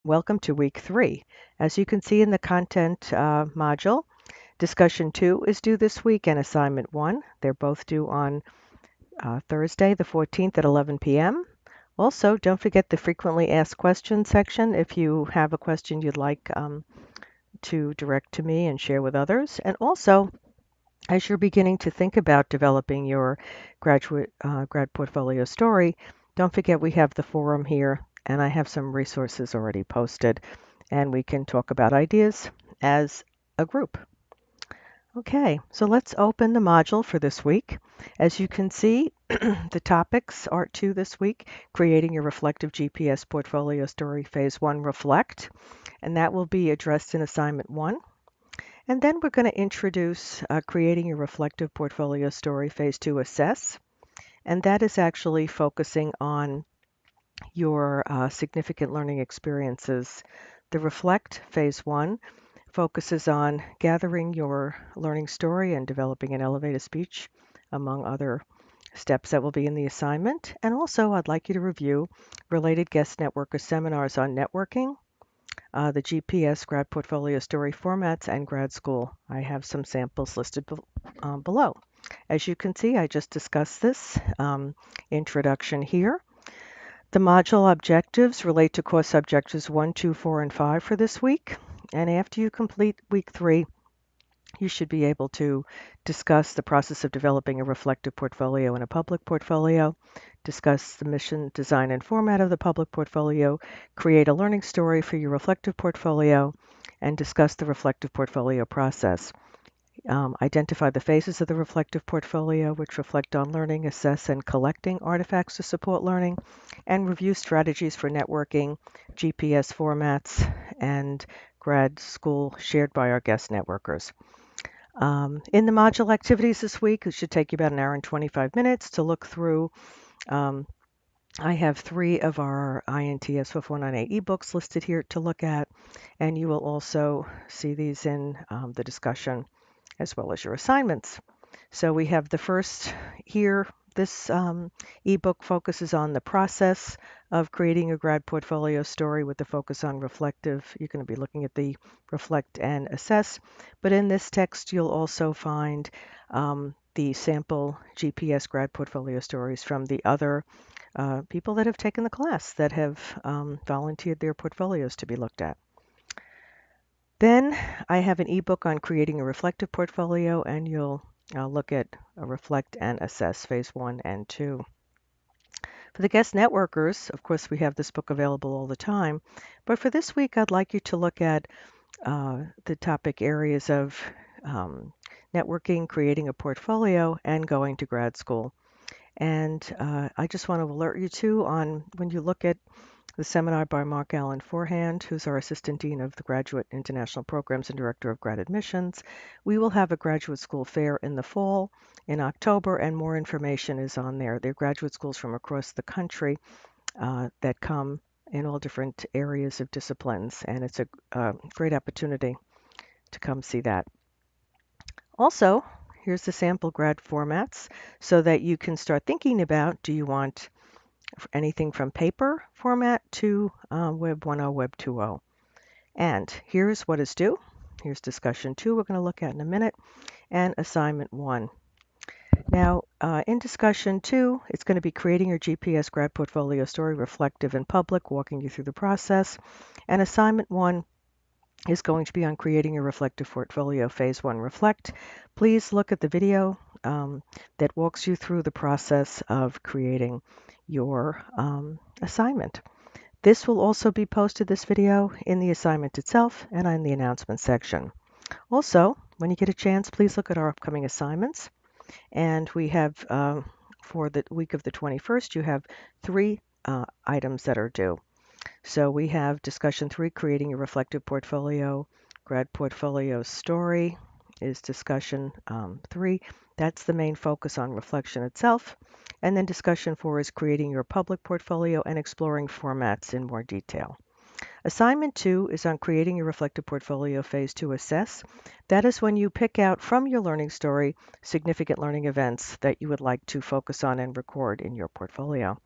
Welcome to week 3. As you can see in the content module, discussion 2 is due this week and assignment 1. They're both due on Thursday the 14th at 11 p.m. Also, don't forget the frequently asked questions section if you have a question you'd like to direct to me and share with others. And also, as you're beginning to think about developing your grad portfolio story, don't forget we have the forum here, and I have some resources already posted, and we can talk about ideas as a group. Okay, so let's open the module for this week. As you can see, the topics are 2 this week: creating your reflective GPS portfolio story, phase 1 reflect, and that will be addressed in assignment 1. And then we're going to introduce creating your reflective portfolio story, phase 2 assess. And that is actually focusing on your significant learning experiences. The reflect, phase 1, focuses on gathering your learning story and developing an elevated speech, among other steps that will be in the assignment. And also, I'd like you to review related guest networker seminars on networking, the GPS grad portfolio story formats, and grad school. I have some samples listed below. As you can see, I just discussed this introduction here. The module objectives relate to course objectives 1, 2, 4, and 5 for this week. And after you complete week 3, you should be able to discuss the process of developing a reflective portfolio and a public portfolio, discuss the mission, design, and format of the public portfolio, create a learning story for your reflective portfolio, and discuss the reflective portfolio process. Identify the phases of the reflective portfolio, which reflect on learning, assess, and collecting artifacts to support learning, and review strategies for networking, GPS formats, and grad school shared by our guest networkers. In the module activities this week, it should take you about an hour and 25 minutes to look through. I have 3 of our INTS 5498 ebooks listed here to look at, and you will also see these in the discussion as well as your assignments. So we have the first here. This ebook focuses on the process of creating a grad portfolio story with the focus on reflective. You're going to be looking at the reflect and assess. But in this text, you'll also find the sample GPS grad portfolio stories from the other people that have taken the class that have volunteered their portfolios to be looked at. Then I have an ebook on creating a reflective portfolio, and you'll look at reflect and assess phase 1 and 2. For the guest networkers, of course, we have this book available all the time, but for this week, I'd like you to look at the topic areas of networking, creating a portfolio, and going to grad school. And I just want to alert you too on when you look at the seminar by Mark Allen Forehand, who's our Assistant Dean of the Graduate International Programs and Director of Grad Admissions. We will have a graduate school fair in the fall, in October, and more information is on there. There are graduate schools from across the country that come in all different areas of disciplines, and it's a great opportunity to come see that. Also, here's the sample grad formats so that you can start thinking about, do you want anything from paper format to Web 1.0, Web 2.0. And here's what is due. Here's discussion 2 we're going to look at in a minute, and assignment 1. Now, in discussion 2, it's going to be creating your GPS grad portfolio story, reflective and public, walking you through the process. And assignment 1 is going to be on creating a reflective portfolio, phase 1 reflect. Please look at the video that walks you through the process of creating your assignment. This will also be posted, this video, in the assignment itself and in the announcement section. Also, when you get a chance, please look at our upcoming assignments. And we have, for the week of the 21st, you have 3 items that are due. So we have discussion 3, creating a reflective portfolio. Grad portfolio story is discussion 3. That's the main focus on reflection itself. And then discussion 4 is creating your public portfolio and exploring formats in more detail. Assignment 2 is on creating your reflective portfolio, phase 2 assess. That is when you pick out from your learning story significant learning events that you would like to focus on and record in your portfolio.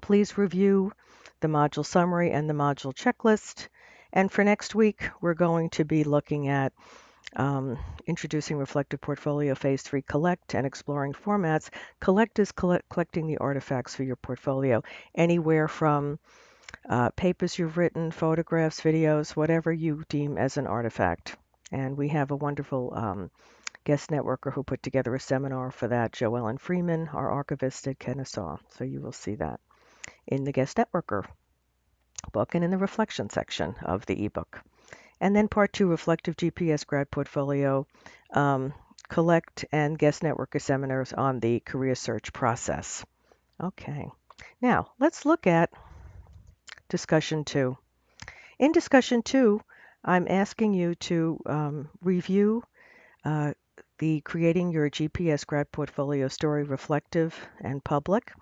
Please review the module summary and the module checklist. And for next week, we're going to be looking at introducing Reflective Portfolio Phase 3 Collect and exploring formats. Collect is collecting the artifacts for your portfolio, anywhere from papers you've written, photographs, videos, whatever you deem as an artifact. And we have a wonderful guest networker who put together a seminar for that, Joellen Freeman, our archivist at Kennesaw. So you will see that in the guest networker book and in the reflection section of the ebook. And then part 2, Reflective GPS Grad Portfolio, collect and guest networker seminars on the career search process. Okay, now let's look at discussion 2. In discussion 2, I'm asking you to review uh, the Creating Your GPS Grad Portfolio Story Reflective and Public,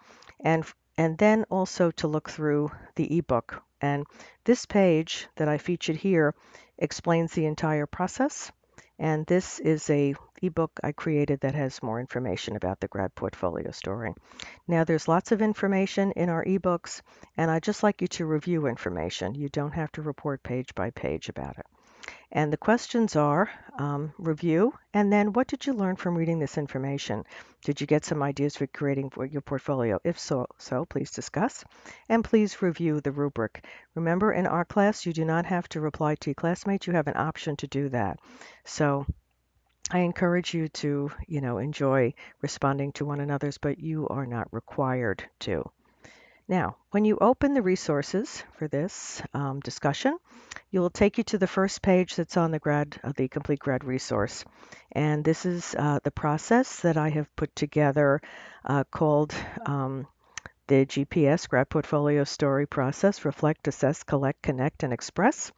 and and then also to look through the ebook. And this page that I featured here explains the entire process. And this is a ebook I created that has more information about the grad portfolio story. Now there's lots of information in our ebooks, and I'd just like you to review information. You don't have to report page by page about it. And the questions are review, and then what did you learn from reading this information? Did you get some ideas for creating for your portfolio? If so, please discuss. And please review the rubric. Remember, in our class, you do not have to reply to your classmates. You have an option to do that. So I encourage you to, enjoy responding to one another's, but you are not required to. Now, when you open the resources for this discussion, it will take you to the first page that's on the complete grad resource. And this is the process that I have put together called the GPS Grad Portfolio Story Process: Reflect, Assess, Collect, Connect, and Express.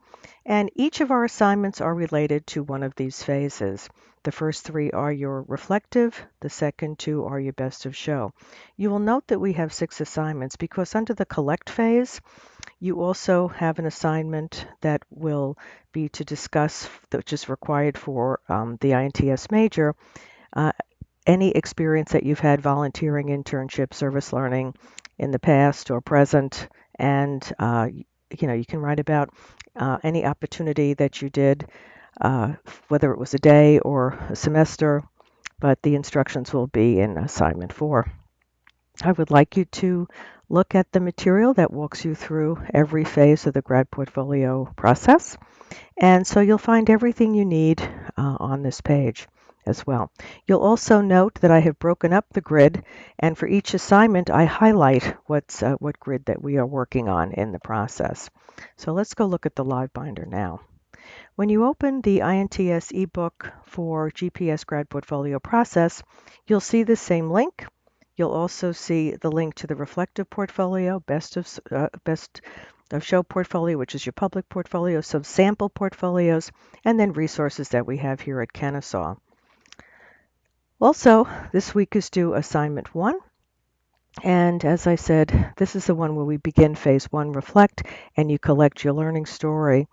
And each of our assignments are related to one of these phases. The first 3 are your reflective, the second 2 are your best of show. You will note that we have 6 assignments because under the collect phase, you also have an assignment that will be to discuss, which is required for the INTS major, uh, any experience that you've had volunteering, internship, service learning in the past or present, and you can write about any opportunity that you did, whether it was a day or a semester, but the instructions will be in assignment 4. I would like you to look at the material that walks you through every phase of the grad portfolio process. And so you'll find everything you need on this page as well. You'll also note that I have broken up the grid, and for each assignment, I highlight what grid that we are working on in the process. So let's go look at the live binder now. When you open the INTS ebook for GPS Grad Portfolio Process, you'll see the same link. You'll also see the link to the reflective portfolio, best of show portfolio, which is your public portfolio, some sample portfolios, and then resources that we have here at Kennesaw. Also, this week is due assignment 1. And as I said, this is the one where we begin phase 1, reflect, and you collect your learning story.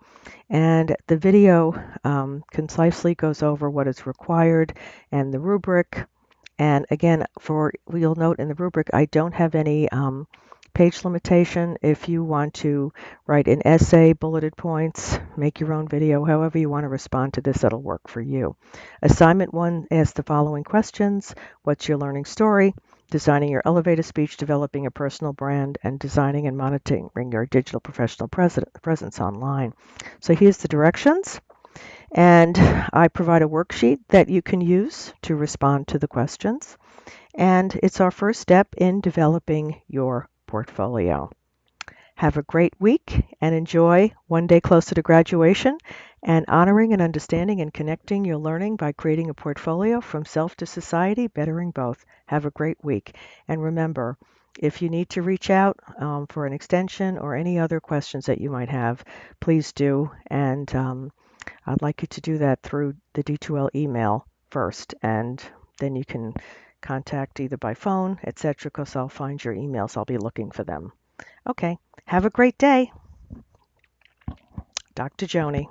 And the video concisely goes over what is required and the rubric. And again, you'll note in the rubric, I don't have any page limitation. If you want to write an essay, bulleted points, make your own video, however you want to respond to this, that'll work for you. Assignment 1 asks the following questions: what's your learning story? Designing your elevator speech, developing a personal brand, and designing and monitoring your digital professional presence online. So here's the directions. And I provide a worksheet that you can use to respond to the questions. And it's our first step in developing your portfolio. Have a great week and enjoy one day closer to graduation and honoring and understanding and connecting your learning by creating a portfolio from self to society, bettering both. Have a great week. And remember, if you need to reach out for an extension or any other questions that you might have, please do. And I'd like you to do that through the D2L email first, and then you can contact either by phone, etc., because I'll find your emails. I'll be looking for them. Okay, have a great day. Dr. Joni.